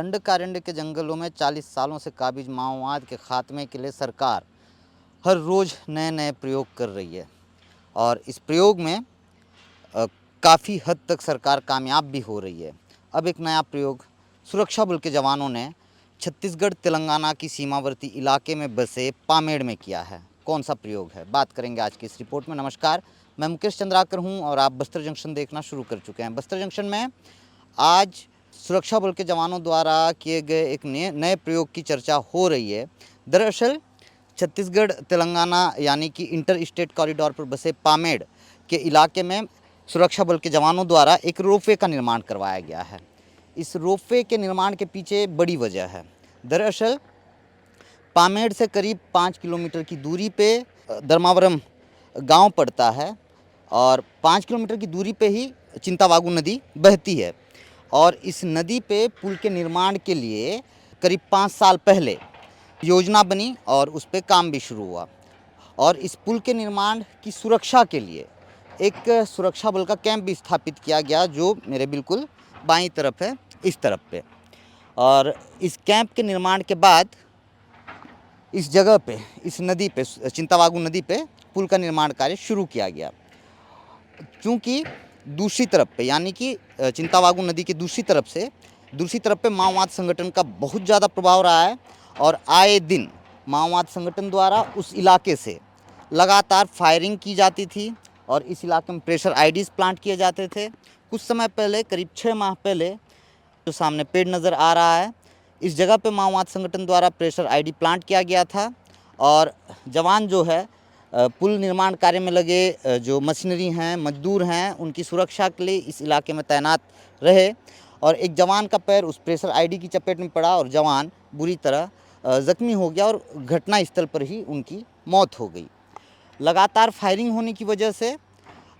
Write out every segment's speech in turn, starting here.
दंडकारण्य के जंगलों में 40 सालों से काबिज माओवाद के खात्मे के लिए सरकार हर रोज़ नए नए प्रयोग कर रही है और इस प्रयोग में काफ़ी हद तक सरकार कामयाब भी हो रही है। अब एक नया प्रयोग सुरक्षा बल के जवानों ने छत्तीसगढ़ तेलंगाना की सीमावर्ती इलाके में बसे पामेड़ में किया है। कौन सा प्रयोग है, बात करेंगे आज की इस रिपोर्ट में। नमस्कार, मैं मुकेश चंद्राकर हूं और आप बस्तर जंक्शन देखना शुरू कर चुके हैं। बस्तर जंक्शन में आज सुरक्षा बल के जवानों द्वारा किए गए एक नए प्रयोग की चर्चा हो रही है। दरअसल छत्तीसगढ़ तेलंगाना यानी कि इंटर स्टेट कॉरिडोर पर बसे पामेड़ के इलाके में सुरक्षा बल के जवानों द्वारा एक रोपवे का निर्माण करवाया गया है। इस रोपवे के निर्माण के पीछे बड़ी वजह है। दरअसल पामेड़ से करीब 5 किलोमीटर की दूरी पे धर्मावरम गांव पड़ता है और 5 किलोमीटर की दूरी पे ही चिंतावागु नदी बहती है और इस नदी पे पुल के निर्माण के लिए करीब 5 साल पहले योजना बनी और उस पर काम भी शुरू हुआ और इस पुल के निर्माण की सुरक्षा के लिए एक सुरक्षा बल का कैंप भी स्थापित किया गया, जो मेरे बिल्कुल बाईं तरफ है, इस तरफ पे। और इस कैंप के निर्माण के बाद इस जगह पे, इस नदी पे, चिंतावागु नदी पे पुल का निर्माण कार्य शुरू किया गया। क्योंकि दूसरी तरफ पे यानी कि चिंतावागु नदी की दूसरी तरफ पे माओवाद संगठन का बहुत ज़्यादा प्रभाव रहा है और आए दिन माओवाद संगठन द्वारा उस इलाके से लगातार फायरिंग की जाती थी और इस इलाके में प्रेशर आईडीज़ प्लांट किए जाते थे। कुछ समय पहले, करीब 6 माह पहले, जो सामने पेड़ नज़र आ रहा है, इस जगह पे माओवाद संगठन द्वारा प्रेशर आईडी प्लांट किया गया था और जवान जो है पुल निर्माण कार्य में लगे जो मशीनरी हैं, मजदूर हैं, उनकी सुरक्षा के लिए इस इलाके में तैनात रहे और एक जवान का पैर उस प्रेशर आईडी की चपेट में पड़ा और जवान बुरी तरह ज़ख्मी हो गया और घटना स्थल पर ही उनकी मौत हो गई। लगातार फायरिंग होने की वजह से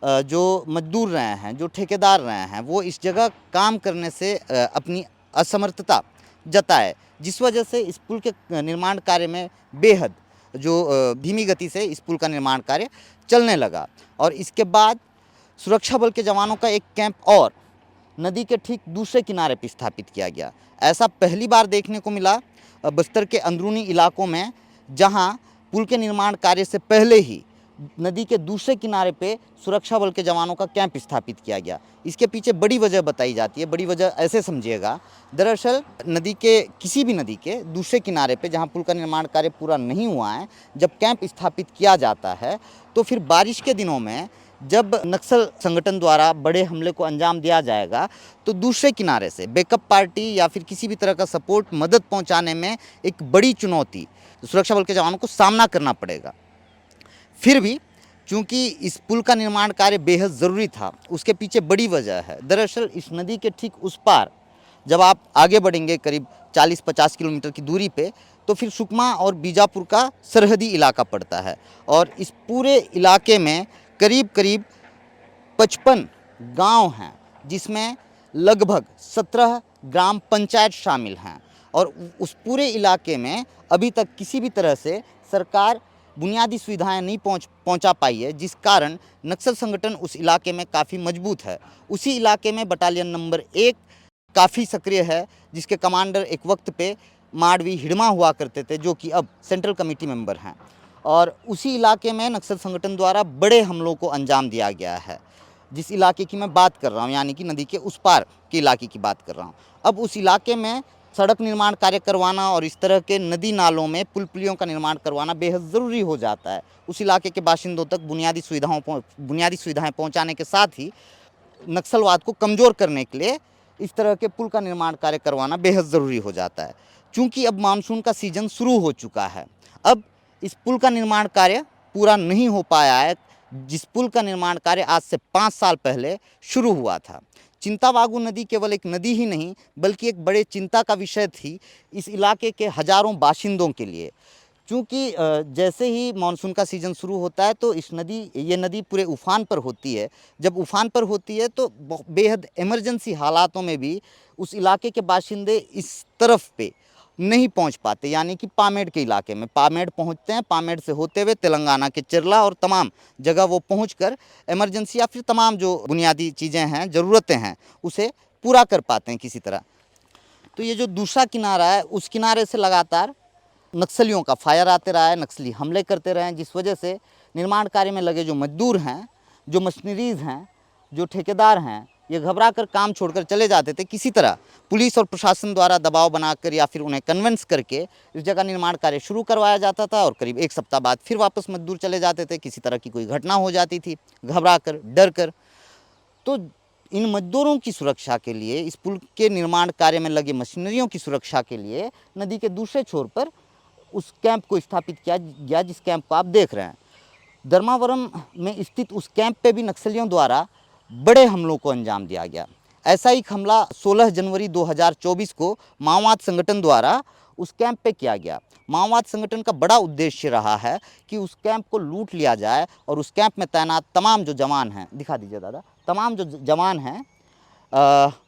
जो मजदूर रहे हैं, जो ठेकेदार रहे हैं, वो इस जगह काम करने से अपनी असमर्थता जताए, जिस वजह से इस पुल के निर्माण कार्य में बेहद जो धीमी गति से इस पुल का निर्माण कार्य चलने लगा। और इसके बाद सुरक्षा बल के जवानों का एक कैंप और नदी के ठीक दूसरे किनारे पर स्थापित किया गया। ऐसा पहली बार देखने को मिला बस्तर के अंदरूनी इलाकों में, जहां पुल के निर्माण कार्य से पहले ही नदी के दूसरे किनारे पे सुरक्षा बल के जवानों का कैंप स्थापित किया गया। इसके पीछे बड़ी वजह बताई जाती है। बड़ी वजह ऐसे समझिएगा, दरअसल किसी भी नदी के दूसरे किनारे पे जहां पुल का निर्माण कार्य पूरा नहीं हुआ है, जब कैंप स्थापित किया जाता है तो फिर बारिश के दिनों में जब नक्सल संगठन द्वारा बड़े हमले को अंजाम दिया जाएगा तो दूसरे किनारे से बैकअप पार्टी या फिर किसी भी तरह का सपोर्ट, मदद पहुँचाने में एक बड़ी चुनौती सुरक्षा बल के जवानों को सामना करना पड़ेगा। फिर भी चूंकि इस पुल का निर्माण कार्य बेहद ज़रूरी था, उसके पीछे बड़ी वजह है। दरअसल इस नदी के ठीक उस पार जब आप आगे बढ़ेंगे करीब 40-50 किलोमीटर की दूरी पे, तो फिर सुकमा और बीजापुर का सरहदी इलाका पड़ता है और इस पूरे इलाके में करीब 55 गांव हैं, जिसमें लगभग 17 ग्राम पंचायत शामिल हैं और उस पूरे इलाके में अभी तक किसी भी तरह से सरकार बुनियादी सुविधाएं नहीं पहुंचा पाई है, जिस कारण नक्सल संगठन उस इलाके में काफ़ी मजबूत है। उसी इलाके में बटालियन नंबर 1 काफ़ी सक्रिय है, जिसके कमांडर एक वक्त पे माडवी हिड़मा हुआ करते थे, जो कि अब सेंट्रल कमेटी मेंबर हैं। और उसी इलाके में नक्सल संगठन द्वारा बड़े हमलों को अंजाम दिया गया है। जिस इलाके की मैं बात कर रहा हूँ, यानी कि नदी के उस पार के इलाके की बात कर रहा हूँ। अब उस इलाके में सड़क निर्माण कार्य करवाना और इस तरह के नदी नालों में पुल पुलियों का निर्माण करवाना बेहद ज़रूरी हो जाता है। उस इलाके के बाशिंदों तक बुनियादी सुविधाएं पहुंचाने के साथ ही नक्सलवाद को कमज़ोर करने के लिए इस तरह के पुल का निर्माण कार्य करवाना बेहद ज़रूरी हो जाता है। चूँकि अब मानसून का सीज़न शुरू हो चुका है, अब इस पुल का निर्माण कार्य पूरा नहीं हो पाया है, जिस पुल का निर्माण कार्य आज से 5 साल पहले शुरू हुआ था। चिंतावागु नदी केवल एक नदी ही नहीं, बल्कि एक बड़े चिंता का विषय थी इस इलाके के हजारों बाशिंदों के लिए। क्योंकि जैसे ही मानसून का सीज़न शुरू होता है तो ये नदी पूरे उफान पर होती है। जब उफान पर होती है तो बेहद इमरजेंसी हालातों में भी उस इलाके के बाशिंदे इस तरफ पे नहीं पहुंच पाते, यानी कि पामेड़ के इलाके में पामेड़ पहुंचते हैं। पामेड़ से होते हुए तेलंगाना के चिरला और तमाम जगह वो पहुंचकर इमरजेंसी या फिर तमाम जो बुनियादी चीज़ें हैं, ज़रूरतें हैं, उसे पूरा कर पाते हैं किसी तरह। तो ये जो दूसरा किनारा है, उस किनारे से लगातार नक्सलियों का फायर आते रहा है, नक्सली हमले करते रहे हैं, जिस वजह से निर्माण कार्य में लगे जो मजदूर हैं, जो मशीनरीज हैं, जो ठेकेदार हैं, ये घबरा कर काम छोड़कर चले जाते थे। किसी तरह पुलिस और प्रशासन द्वारा दबाव बनाकर या फिर उन्हें कन्विंस करके इस जगह निर्माण कार्य शुरू करवाया जाता था और करीब एक सप्ताह बाद फिर वापस मजदूर चले जाते थे। किसी तरह की कोई घटना हो जाती थी, घबरा कर, डर कर। तो इन मजदूरों की सुरक्षा के लिए, इस पुल के निर्माण कार्य में लगे मशीनरियों की सुरक्षा के लिए नदी के दूसरे छोर पर उस कैंप को स्थापित किया गया, जिस कैंप को आप देख रहे हैं। धर्मावरम में स्थित उस कैंप पे भी नक्सलियों द्वारा बड़े हमलों को अंजाम दिया गया। ऐसा एक हमला 16 जनवरी 2024 को माओवाद संगठन द्वारा उस कैंप पे किया गया। माओवाद संगठन का बड़ा उद्देश्य रहा है कि उस कैंप को लूट लिया जाए और उस कैंप में तैनात तमाम जो जवान हैं, दिखा दीजिए दादा, तमाम जो जवान हैं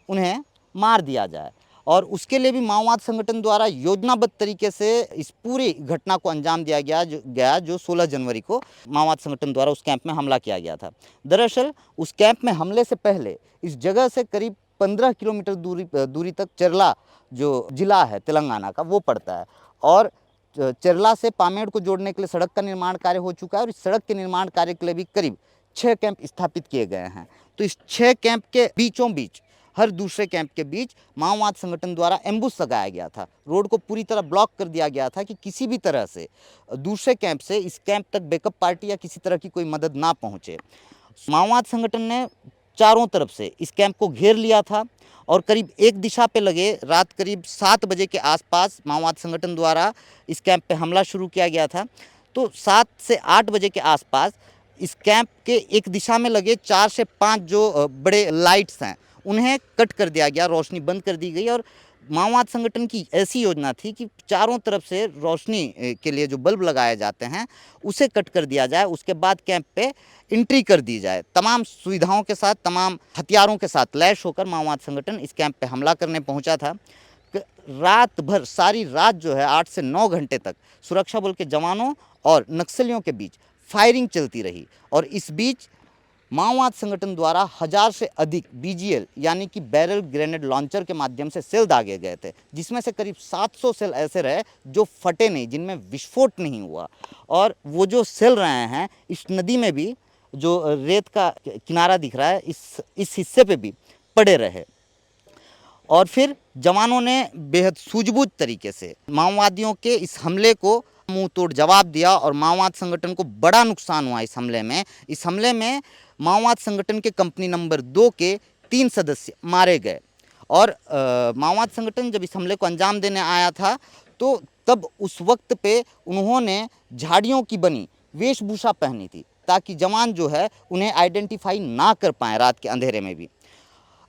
उन्हें मार दिया जाए। और उसके लिए भी माओवाद संगठन द्वारा योजनाबद्ध तरीके से इस पूरी घटना को अंजाम दिया गया जो 16 जनवरी को माओवाद संगठन द्वारा उस कैंप में हमला किया गया था। दरअसल उस कैंप में हमले से पहले इस जगह से करीब 15 किलोमीटर दूरी तक चरला जो जिला है तेलंगाना का, वो पड़ता है। और चरला से पामेड़ को जोड़ने के लिए सड़क का निर्माण कार्य हो चुका है और इस सड़क के निर्माण कार्य के लिए भी करीब 6 कैंप स्थापित किए गए हैं। तो इस 6 कैंप के बीचों बीच, हर दूसरे कैंप के बीच माओवाद संगठन द्वारा एम्बुश लगाया गया था। रोड को पूरी तरह ब्लॉक कर दिया गया था कि किसी भी तरह से दूसरे कैंप से इस कैंप तक बैकअप पार्टी या किसी तरह की कोई मदद ना पहुंचे। माओवाद संगठन ने चारों तरफ से इस कैंप को घेर लिया था और करीब एक दिशा पे लगे रात करीब 7 बजे के आसपास माओवाद संगठन द्वारा इस कैंप पे हमला शुरू किया गया था। तो 7 से 8 बजे के आसपास इस कैंप के एक दिशा में लगे 4 से 5 जो बड़े लाइट्स हैं उन्हें कट कर दिया गया, रोशनी बंद कर दी गई। और माओवाद संगठन की ऐसी योजना थी कि चारों तरफ से रोशनी के लिए जो बल्ब लगाए जाते हैं उसे कट कर दिया जाए, उसके बाद कैंप पे एंट्री कर दी जाए। तमाम सुविधाओं के साथ, तमाम हथियारों के साथ लैस होकर माओवाद संगठन इस कैंप पे हमला करने पहुंचा था। रात भर, सारी रात जो है 8 से 9 घंटे तक सुरक्षा बल के जवानों और नक्सलियों के बीच फायरिंग चलती रही। और इस बीच माओवाद संगठन द्वारा 1000 से अधिक BGL यानी कि बैरल ग्रेनेड लॉन्चर के माध्यम से सेल दागे गए थे, जिसमें से करीब 700 सेल ऐसे रहे जो फटे नहीं, जिनमें विस्फोट नहीं हुआ। और वो जो सेल रहे हैं इस नदी में भी, जो रेत का किनारा दिख रहा है, इस हिस्से पे भी पड़े रहे। और फिर जवानों ने बेहद सूझबूझ तरीके से माओवादियों के इस हमले को मुंह तोड़ जवाब दिया और माओवाद संगठन को बड़ा नुकसान हुआ इस हमले में। इस हमले में माओवाद संगठन के कंपनी नंबर 2 के 3 सदस्य मारे गए। और माओवाद संगठन जब इस हमले को अंजाम देने आया था तो तब उस वक्त पे उन्होंने झाड़ियों की बनी वेशभूषा पहनी थी ताकि जवान जो है उन्हें आइडेंटिफाई ना कर पाएँ रात के अंधेरे में भी।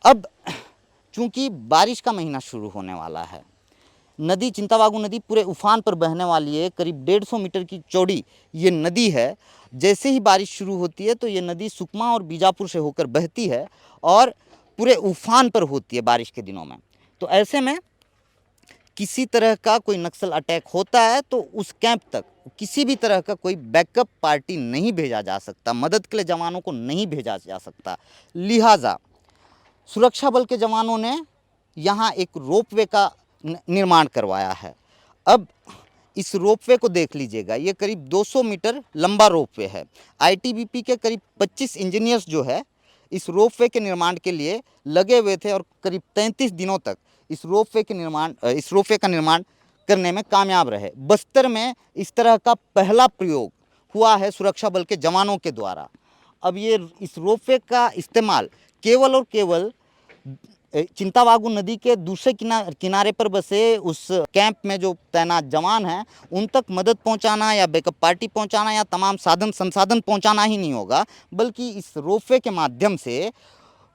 अब चूँकि बारिश का महीना शुरू होने वाला है, नदी चिंतावागु नदी पूरे उफान पर बहने वाली है। करीब 150 मीटर की चौड़ी ये नदी है। जैसे ही बारिश शुरू होती है तो ये नदी सुकमा और बीजापुर से होकर बहती है और पूरे उफान पर होती है बारिश के दिनों में। तो ऐसे में किसी तरह का कोई नक्सल अटैक होता है तो उस कैंप तक किसी भी तरह का कोई बैकअप पार्टी नहीं भेजा जा सकता, मदद के लिए जवानों को नहीं भेजा जा सकता। लिहाजा सुरक्षा बल के जवानों ने यहाँ एक रोपवे का निर्माण करवाया है। अब इस रोपवे को देख लीजिएगा, ये करीब 200 मीटर लंबा रोपवे है। ITBP के करीब 25 इंजीनियर्स जो है इस रोपवे के निर्माण के लिए लगे हुए थे और करीब 33 दिनों तक इस रोपवे का निर्माण करने में कामयाब रहे। बस्तर में इस तरह का पहला प्रयोग हुआ है सुरक्षा बल के जवानों के द्वारा। अब ये इस रोपवे का इस्तेमाल केवल और केवल चिंतावागु नदी के दूसरे किनारे पर बसे उस कैंप में जो तैनात जवान हैं उन तक मदद पहुंचाना या बैकअप पार्टी पहुंचाना या तमाम साधन संसाधन पहुंचाना ही नहीं होगा, बल्कि इस रोपवे के माध्यम से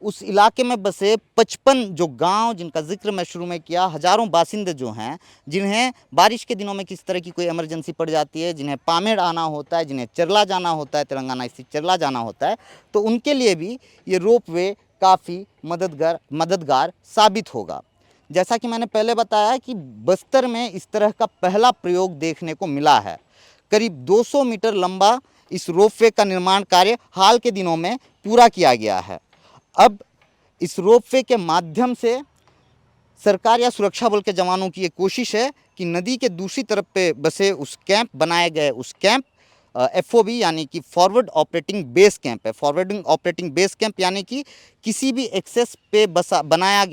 उस इलाके में बसे 55 जो गांव जिनका जिक्र मैं शुरू में किया, हज़ारों बासिंदे जो हैं, जिन्हें बारिश के दिनों में किस तरह की कोई इमरजेंसी पड़ जाती है, जिन्हें पामेड़ आना होता है, जिन्हें चरला जाना होता है, तेलंगाना स्थित चरला जाना होता है, तो उनके लिए भी ये रोपवे काफ़ी मददगार साबित होगा। जैसा कि मैंने पहले बताया कि बस्तर में इस तरह का पहला प्रयोग देखने को मिला है। करीब 200 मीटर लंबा इस रोपवे का निर्माण कार्य हाल के दिनों में पूरा किया गया है। अब इस रोपवे के माध्यम से सरकार या सुरक्षा बल के जवानों की ये कोशिश है कि नदी के दूसरी तरफ पे बसे उस कैंप बनाए गए उस कैंप एफओबी यानी कि फॉरवर्ड ऑपरेटिंग बेस कैंप है। फॉरवर्डिंग ऑपरेटिंग बेस कैंप यानी कि किसी भी एक्सेस पे बसाया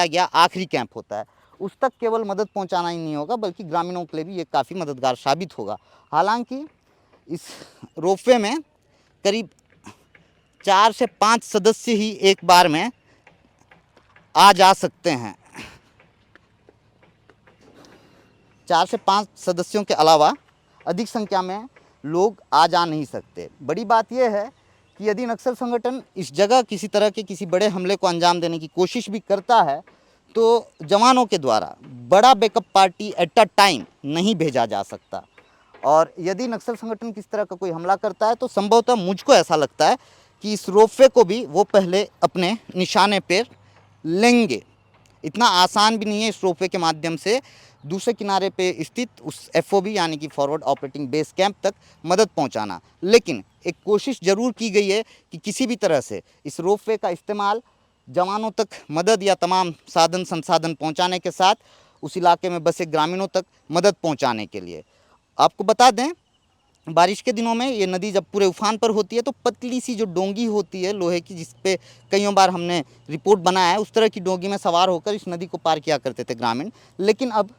गया आखिरी कैंप होता है। उस तक केवल मदद पहुंचाना ही नहीं होगा बल्कि ग्रामीणों के लिए भी ये काफ़ी मददगार साबित होगा। हालांकि इस रोपवे में करीब 4 से 5 सदस्य ही एक बार में आ जा सकते हैं। 4 से 5 सदस्यों के अलावा अधिक संख्या में लोग आ जा नहीं सकते। बड़ी बात यह है कि यदि नक्सल संगठन इस जगह किसी तरह के किसी बड़े हमले को अंजाम देने की कोशिश भी करता है तो जवानों के द्वारा बड़ा backup party at a time नहीं भेजा जा सकता। और यदि नक्सल संगठन किस तरह का कोई हमला करता है तो संभवतः मुझको ऐसा लगता है कि इस रोपवे को भी वो पहले अपने निशाने पर लेंगे। इतना आसान भी नहीं है इस रोपवे के माध्यम से दूसरे किनारे पे स्थित उस एफओबी यानी कि फॉरवर्ड ऑपरेटिंग बेस कैंप तक मदद पहुंचाना, लेकिन एक कोशिश ज़रूर की गई है कि किसी भी तरह से इस रोपवे का इस्तेमाल जवानों तक मदद या तमाम साधन संसाधन पहुंचाने के साथ उस इलाके में बसे ग्रामीणों तक मदद पहुंचाने के लिए। आपको बता दें, बारिश के दिनों में ये नदी जब पूरे उफान पर होती है तो पतली सी जो डोंगी होती है लोहे की, जिस पे कईयों बार हमने रिपोर्ट बनाया है, उस तरह की डोंगी में सवार होकर इस नदी को पार किया करते थे ग्रामीण। लेकिन अब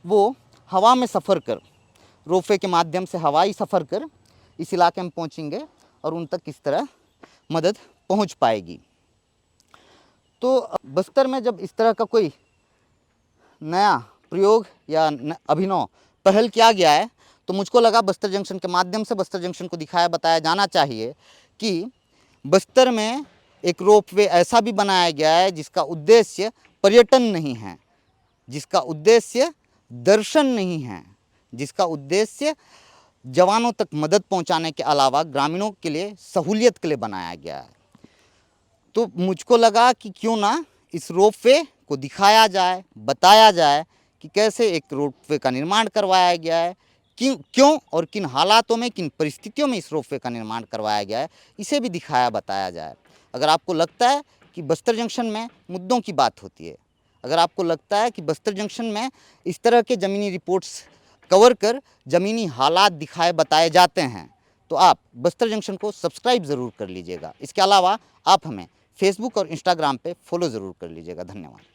वो हवा में सफ़र कर, रोपवे के माध्यम से हवाई सफ़र कर इस इलाके में पहुंचेंगे और उन तक किस तरह मदद पहुंच पाएगी। तो बस्तर में जब इस तरह का कोई नया प्रयोग या अभिनव पहल किया गया है तो मुझको लगा बस्तर जंक्शन के माध्यम से बस्तर जंक्शन को दिखाया बताया जाना चाहिए कि बस्तर में एक रोपवे ऐसा भी बनाया गया है जिसका उद्देश्य पर्यटन नहीं है, जिसका उद्देश्य दर्शन नहीं है, जिसका उद्देश्य जवानों तक मदद पहुंचाने के अलावा ग्रामीणों के लिए सहूलियत के लिए बनाया गया है। तो मुझको लगा कि क्यों ना इस रोपवे को दिखाया जाए, बताया जाए कि कैसे एक रोपवे का निर्माण करवाया गया है, क्यों और किन हालातों में, किन परिस्थितियों में इस रोपवे का निर्माण करवाया गया है, इसे भी दिखाया बताया जाए। अगर आपको लगता है कि बस्तर जंक्शन में मुद्दों की बात होती है, अगर आपको लगता है कि बस्तर जंक्शन में इस तरह के ज़मीनी रिपोर्ट्स कवर कर ज़मीनी हालात दिखाए बताए जाते हैं, तो आप बस्तर जंक्शन को सब्सक्राइब ज़रूर कर लीजिएगा। इसके अलावा आप हमें फेसबुक और इंस्टाग्राम पे फॉलो ज़रूर कर लीजिएगा। धन्यवाद।